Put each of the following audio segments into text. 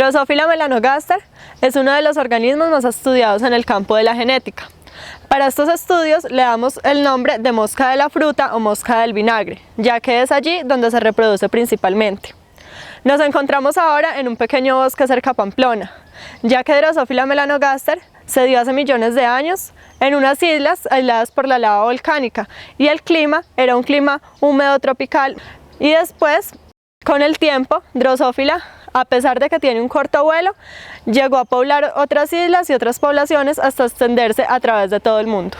Drosophila melanogaster es uno de los organismos más estudiados en el campo de la genética. Para estos estudios le damos el nombre de mosca de la fruta o mosca del vinagre, ya que es allí donde se reproduce principalmente. Nos encontramos ahora en un pequeño bosque cerca a Pamplona, ya que Drosophila melanogaster se dio hace millones de años en unas islas aisladas por la lava volcánica y el clima era un clima húmedo tropical. Y después, con el tiempo, Drosophila, a pesar de que tiene un corto vuelo, llegó a poblar otras islas y otras poblaciones hasta extenderse a través de todo el mundo.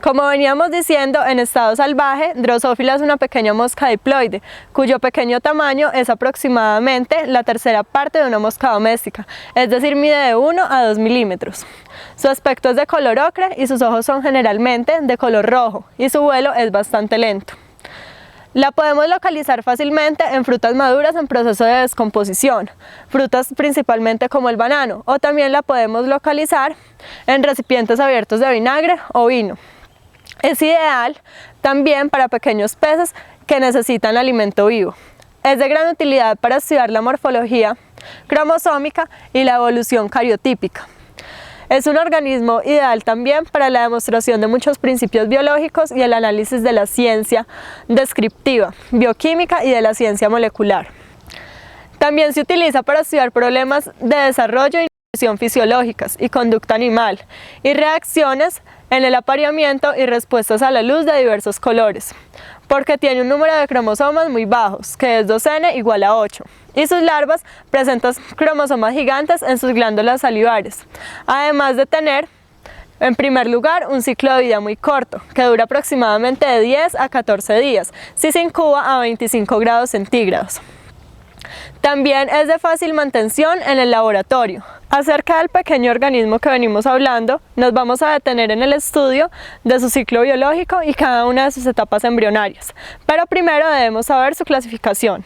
Como veníamos diciendo, en estado salvaje, Drosophila es una pequeña mosca diploide, cuyo pequeño tamaño es aproximadamente la tercera parte de una mosca doméstica, es decir, mide de 1 a 2 milímetros. Su aspecto es de color ocre y sus ojos son generalmente de color rojo y su vuelo es bastante lento. La podemos localizar fácilmente en frutas maduras en proceso de descomposición, frutas principalmente como el banano, o también la podemos localizar en recipientes abiertos de vinagre o vino. Es ideal también para pequeños peces que necesitan alimento vivo. Es de gran utilidad para estudiar la morfología cromosómica y la evolución cariotípica. Es un organismo ideal también para la demostración de muchos principios biológicos y el análisis de la ciencia descriptiva, bioquímica y de la ciencia molecular. También se utiliza para estudiar problemas de desarrollo y nutrición fisiológicas y conducta animal y reacciones en el apareamiento y respuestas a la luz de diversos colores, porque tiene un número de cromosomas muy bajos, que es 2n igual a 8, y sus larvas presentan cromosomas gigantes en sus glándulas salivares, además de tener, en primer lugar, un ciclo de vida muy corto, que dura aproximadamente de 10 a 14 días, si se incuba a 25 grados centígrados. También es de fácil mantención en el laboratorio. Acerca del pequeño organismo que venimos hablando, nos vamos a detener en el estudio de su ciclo biológico y cada una de sus etapas embrionarias. Pero primero debemos saber su clasificación,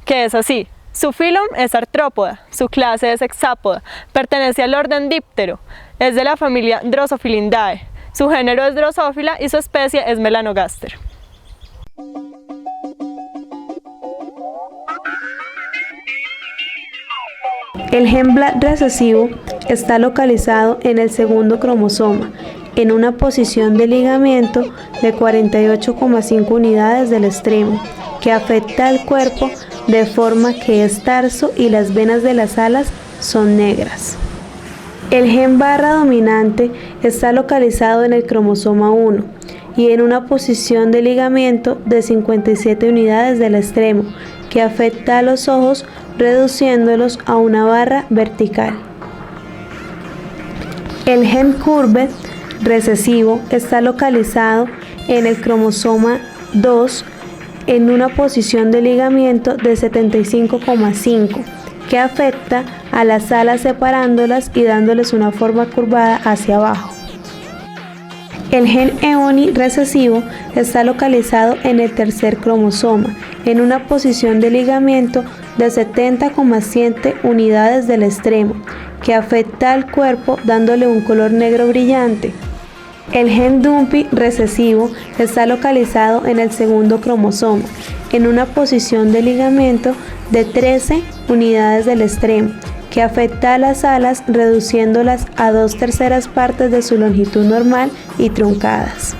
que es así. Su filum es artrópoda, su clase es hexápoda, pertenece al orden Diptero, es de la familia Drosophilindae, su género es Drosophila y su especie es Melanogaster. El gen BLAT recesivo está localizado en el segundo cromosoma, en una posición de ligamiento de 48,5 unidades del extremo, que afecta al cuerpo de forma que el tarso y las venas de las alas son negras. El gen barra dominante está localizado en el cromosoma 1 y en una posición de ligamiento de 57 unidades del extremo, que afecta a los ojos reduciéndolos a una barra vertical. El gen curvet recesivo está localizado en el cromosoma 2 en una posición de ligamiento de 75,5 que afecta a las alas separándolas y dándoles una forma curvada hacia abajo. El gen EONI recesivo está localizado en el tercer cromosoma, en una posición de ligamiento de 70,7 unidades del extremo, que afecta al cuerpo dándole un color negro brillante. El gen DUMPI recesivo está localizado en el segundo cromosoma, en una posición de ligamiento de 13 unidades del extremo, que afecta a las alas reduciéndolas a 2/3 partes de su longitud normal y truncadas.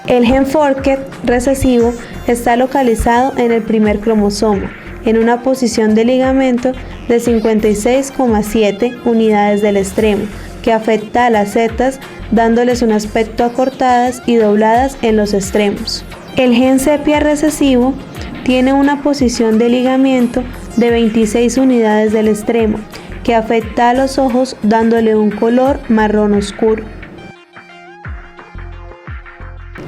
El gen FORKET recesivo está localizado en el primer cromosoma, en una posición de ligamento de 56,7 unidades del extremo, que afecta a las setas dándoles un aspecto acortadas y dobladas en los extremos. El gen sepia recesivo tiene una posición de ligamiento de 26 unidades del extremo, que afecta a los ojos dándole un color marrón oscuro.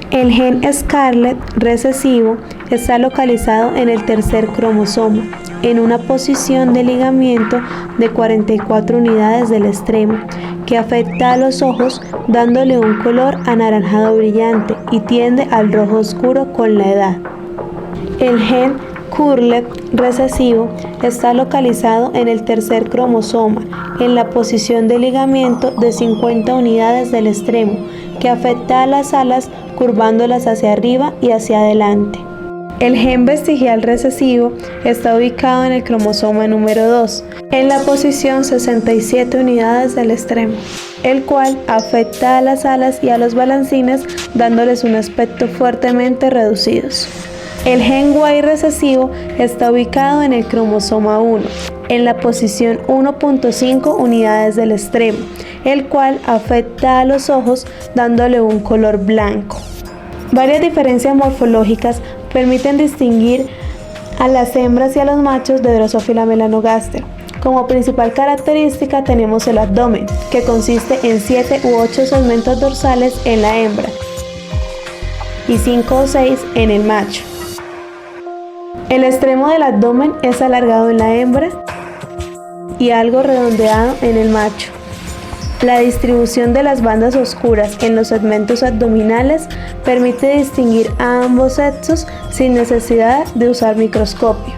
El gen Scarlet recesivo está localizado en el tercer cromosoma, en una posición de ligamiento de 44 unidades del extremo, que afecta a los ojos dándole un color anaranjado brillante y tiende al rojo oscuro con la edad. El gen Curlet recesivo está localizado en el tercer cromosoma, en la posición de ligamiento de 50 unidades del extremo, que afecta a las alas curvándolas hacia arriba y hacia adelante. El gen vestigial recesivo está ubicado en el cromosoma número 2, en la posición 67 unidades del extremo, el cual afecta a las alas y a los balancines dándoles un aspecto fuertemente reducidos. El gen Y recesivo está ubicado en el cromosoma 1, en la posición 1.5 unidades del extremo, el cual afecta a los ojos dándole un color blanco. Varias diferencias morfológicas permiten distinguir a las hembras y a los machos de Drosophila melanogaster. Como principal característica tenemos el abdomen, que consiste en 7 u 8 segmentos dorsales en la hembra y 5 o 6 en el macho. El extremo del abdomen es alargado en la hembra y algo redondeado en el macho. La distribución de las bandas oscuras en los segmentos abdominales permite distinguir a ambos sexos sin necesidad de usar microscopio.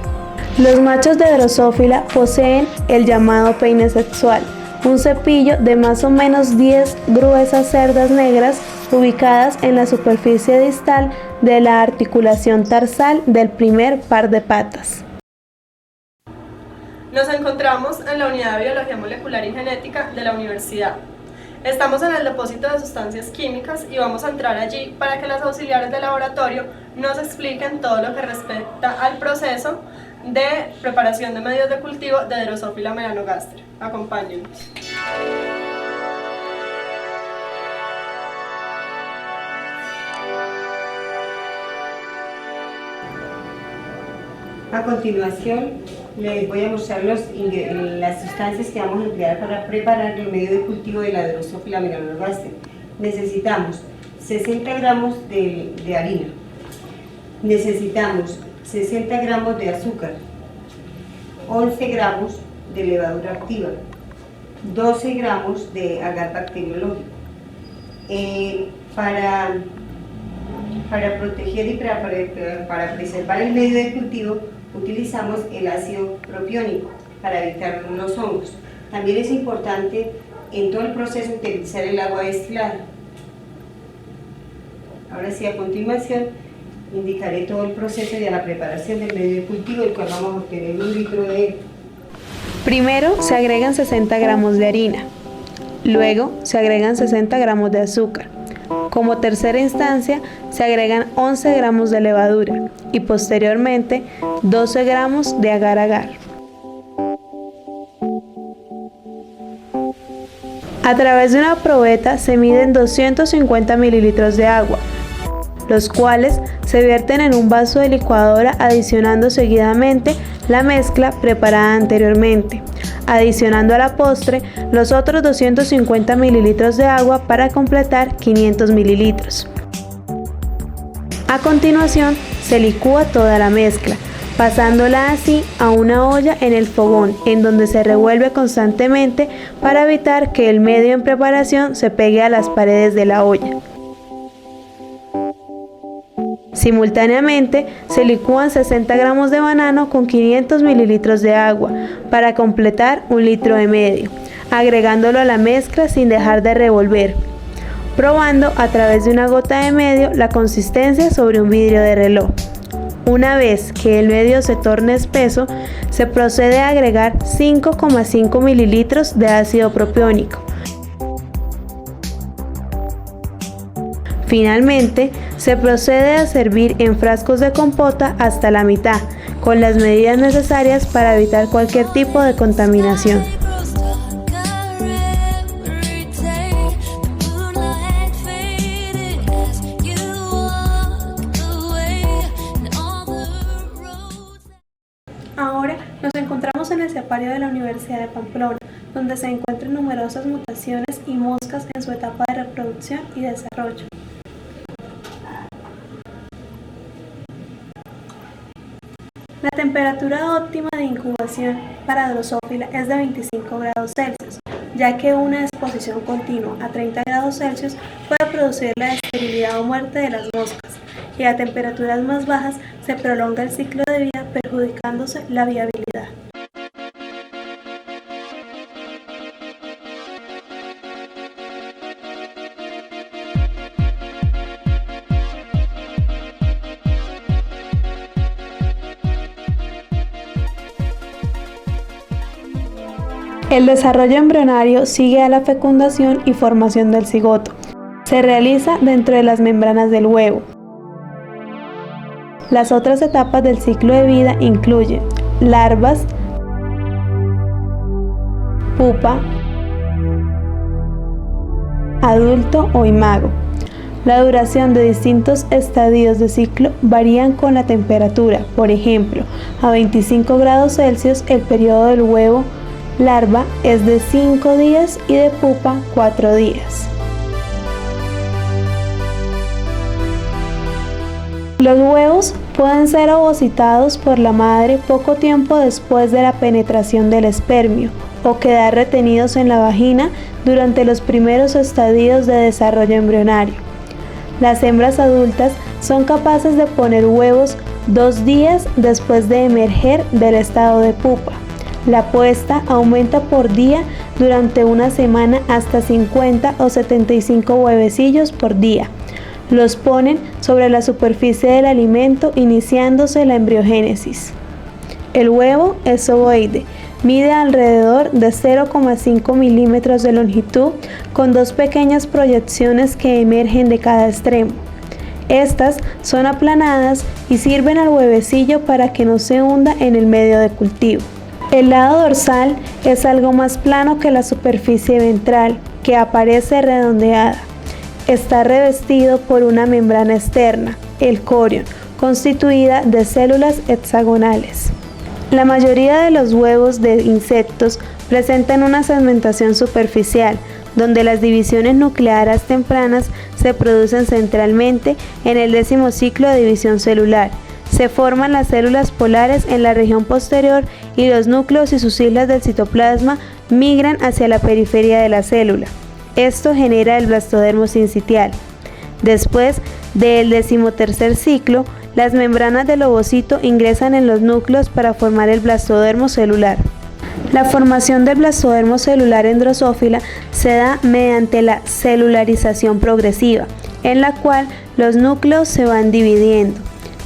Los machos de Drosophila poseen el llamado peine sexual, un cepillo de más o menos 10 gruesas cerdas negras ubicadas en la superficie distal de la articulación tarsal del primer par de patas. Nos encontramos en la Unidad de Biología Molecular y Genética de la universidad. Estamos en el depósito de sustancias químicas y vamos a entrar allí para que las auxiliares de laboratorio nos expliquen todo lo que respecta al proceso de preparación de medios de cultivo de Drosophila melanogaster. Acompáñennos. A continuación, les voy a mostrar las sustancias que vamos a emplear para preparar el medio de cultivo de la Drosophila melanogaster. Necesitamos 60 gramos de harina, necesitamos 60 gramos de azúcar, 11 gramos de levadura activa, 12 gramos de agar bacteriológico. Para proteger y para preservar el medio de cultivo, utilizamos el ácido propiónico para evitar los hongos. También es importante en todo el proceso utilizar el agua destilada. Ahora sí, a continuación indicaré todo el proceso de la preparación del medio de cultivo, el cual vamos a obtener 1 litro de él. Primero se agregan 60 gramos de harina, luego se agregan 60 gramos de azúcar. Como tercera instancia se agregan 11 gramos de levadura y posteriormente 12 gramos de agar-agar. A través de una probeta se miden 250 mililitros de agua, los cuales se vierten en un vaso de licuadora adicionando seguidamente la mezcla preparada anteriormente, adicionando a la postre los otros 250 mililitros de agua para completar 500 mililitros. A continuación se licúa toda la mezcla, pasándola así a una olla en el fogón, en donde se revuelve constantemente para evitar que el medio en preparación se pegue a las paredes de la olla. Simultáneamente se licúan 60 gramos de banano con 500 mililitros de agua para completar 1,5 litros, agregándolo a la mezcla sin dejar de revolver, probando a través de una gota de medio la consistencia sobre un vidrio de reloj. Una vez que el medio se torne espeso, se procede a agregar 5,5 mililitros de ácido propiónico. Finalmente, se procede a servir en frascos de compota hasta la mitad, con las medidas necesarias para evitar cualquier tipo de contaminación. Ahora nos encontramos en el cepario de la Universidad de Pamplona, donde se encuentran numerosas mutaciones y moscas en su etapa de reproducción y desarrollo. La temperatura óptima de incubación para Drosophila es de 25 grados Celsius, ya que una exposición continua a 30 grados Celsius puede producir la esterilidad o muerte de las moscas, y a temperaturas más bajas se prolonga el ciclo de vida perjudicándose la viabilidad. El desarrollo embrionario sigue a la fecundación y formación del cigoto. Se realiza dentro de las membranas del huevo. Las otras etapas del ciclo de vida incluyen larvas, pupa, adulto o imago. La duración de distintos estadios de ciclo varían con la temperatura. Por ejemplo, a 25 grados Celsius el periodo del huevo larva es de 5 días y de pupa 4 días. Los huevos pueden ser ovocitados por la madre poco tiempo después de la penetración del espermio o quedar retenidos en la vagina durante los primeros estadios de desarrollo embrionario. Las hembras adultas son capaces de poner huevos 2 días después de emerger del estado de pupa. La puesta aumenta por día durante una semana hasta 50 o 75 huevecillos por día. Los ponen sobre la superficie del alimento iniciándose la embriogénesis. El huevo es ovoide, mide alrededor de 0,5 milímetros de longitud con 2 pequeñas proyecciones que emergen de cada extremo. Estas son aplanadas y sirven al huevecillo para que no se hunda en el medio de cultivo. El lado dorsal es algo más plano que la superficie ventral, que aparece redondeada. Está revestido por una membrana externa, el corion, constituida de células hexagonales. La mayoría de los huevos de insectos presentan una segmentación superficial, donde las divisiones nucleares tempranas se producen centralmente en el 10º ciclo de división celular. Se forman las células polares en la región posterior y los núcleos y sus islas del citoplasma migran hacia la periferia de la célula. Esto genera el blastodermo sincitial. Después del 13º ciclo, las membranas del ovocito ingresan en los núcleos para formar el blastodermo celular. La formación del blastodermo celular en Drosophila se da mediante la celularización progresiva, en la cual los núcleos se van dividiendo.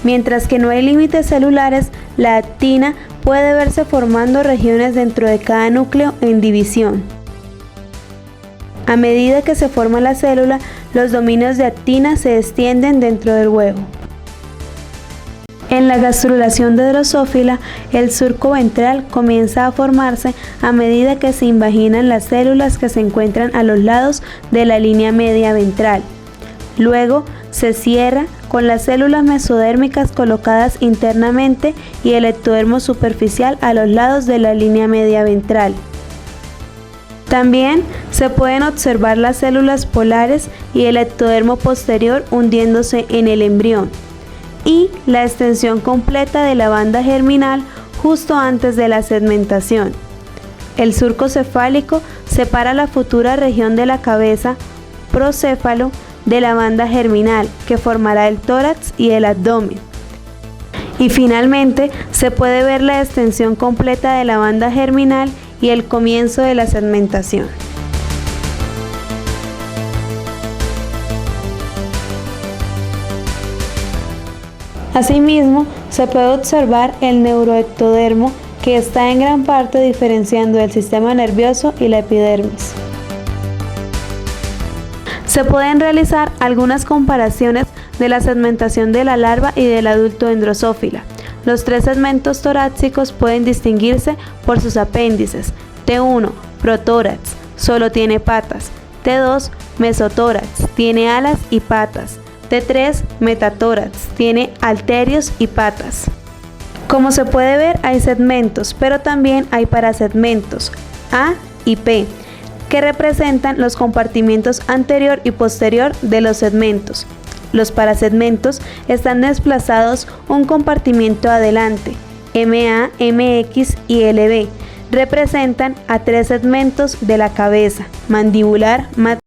Mientras que no hay límites celulares, la actina puede verse formando regiones dentro de cada núcleo en división. A medida que se forma la célula, los dominios de actina se extienden dentro del huevo. En la gastrulación de Drosophila, el surco ventral comienza a formarse a medida que se invaginan las células que se encuentran a los lados de la línea media ventral. Luego se cierra con las células mesodérmicas colocadas internamente y el ectodermo superficial a los lados de la línea media ventral. También se pueden observar las células polares y el ectodermo posterior hundiéndose en el embrión, y la extensión completa de la banda germinal justo antes de la segmentación. El surco cefálico separa la futura región de la cabeza, procéfalo, de la banda germinal, que formará el tórax y el abdomen. Y finalmente se puede ver la extensión completa de la banda germinal y el comienzo de la segmentación. Asimismo, se puede observar el neuroectodermo, que está en gran parte diferenciando el sistema nervioso y la epidermis. Se pueden realizar algunas comparaciones de la segmentación de la larva y del adulto en Drosophila. Los 3 segmentos torácicos pueden distinguirse por sus apéndices. T1, protórax, solo tiene patas. T2, mesotórax, tiene alas y patas. T3, metatórax, tiene halterios y patas. Como se puede ver, hay segmentos, pero también hay parasegmentos, A y P, que representan los compartimientos anterior y posterior de los segmentos. Los parasegmentos están desplazados un compartimiento adelante. MA, MX y LB representan a 3 segmentos de la cabeza: mandibular,